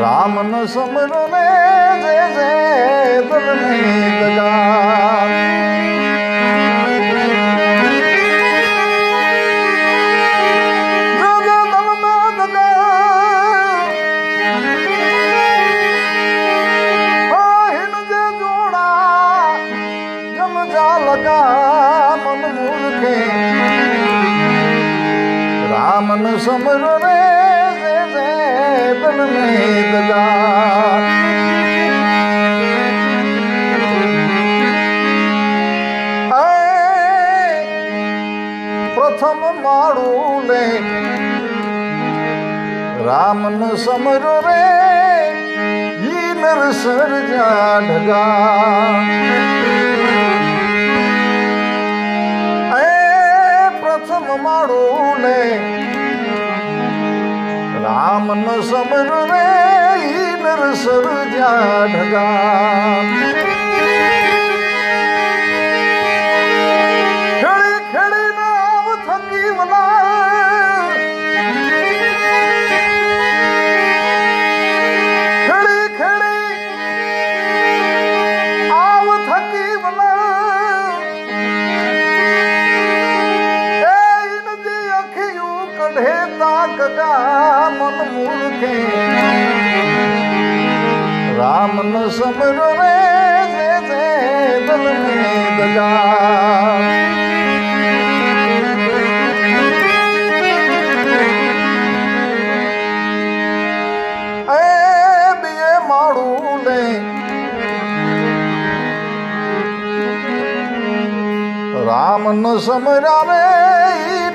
राम न समरो ने जय जय दल में दगा लगा मन मूर्खे राम न समरो रे दल में दगा प्रथम मारू ले राम न समरो रे ई नर सर्जा ढगा प्रथम मारू ले राम न समर रे नर सर्जा ढगा खेड़ी खेड़ी नाव थकी वला खेड़ी खेड़ी आव थकी वला कढ़े ताक का मन मूर्खे राम न समरो रे जय दल में दगा बिये मारू ले राम न समरा रे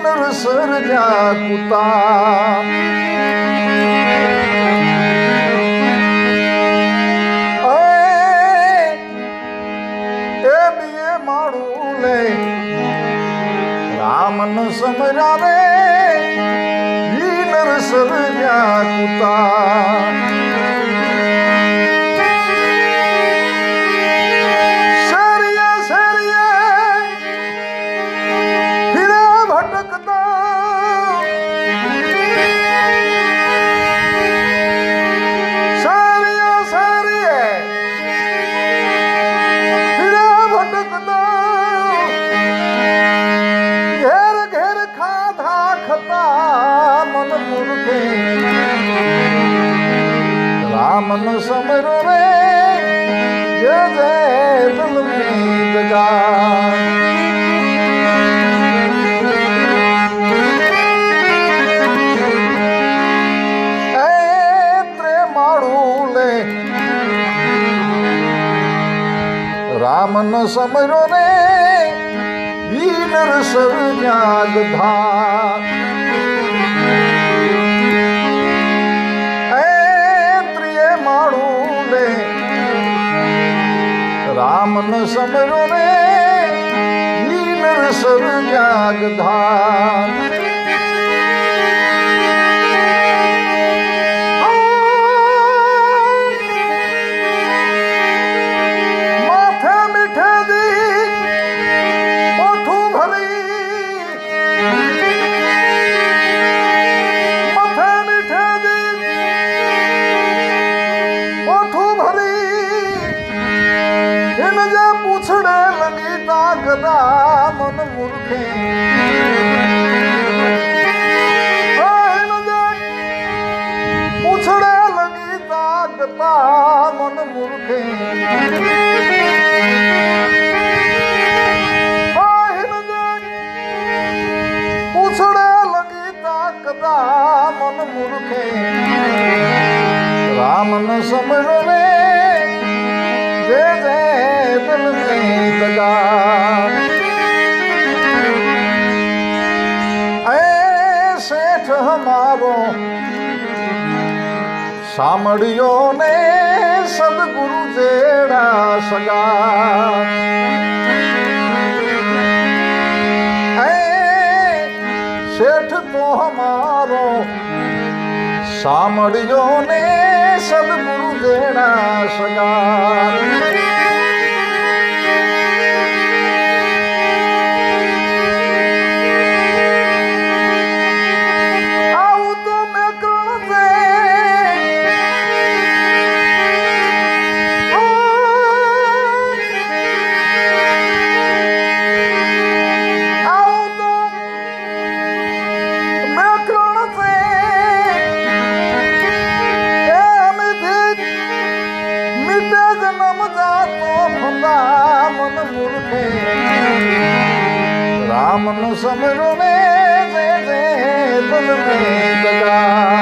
नर सर्जा कुता बिये मारू ले राम न समरा रे नर सर्जा कुता मन मूर्खे राम न समरो रे जय जय दल में दगा त्रे मारू ले राम न समरो रे नर सर्जा गधा राम न समरो रे नर सर्जा गधा माथे मिठे दी ओठू भरी माथे मिठे दी ओठू भरी इन जे पूछड़े लगी ताकदा मन मूर्खे इन जे पूछड़े लगी ताकदा मन मूर्खे इन जे पूछड़े लगी ताकदा मन मूर्खे राम न समरो रे जय जय दल में दगा सेठ हमारो सामड़ियो ने सदगुरु जेड़ा सगा हमारो सामड़ियों ने सदगुरु देना सगा राम नु समरो ने दे दिल में दगा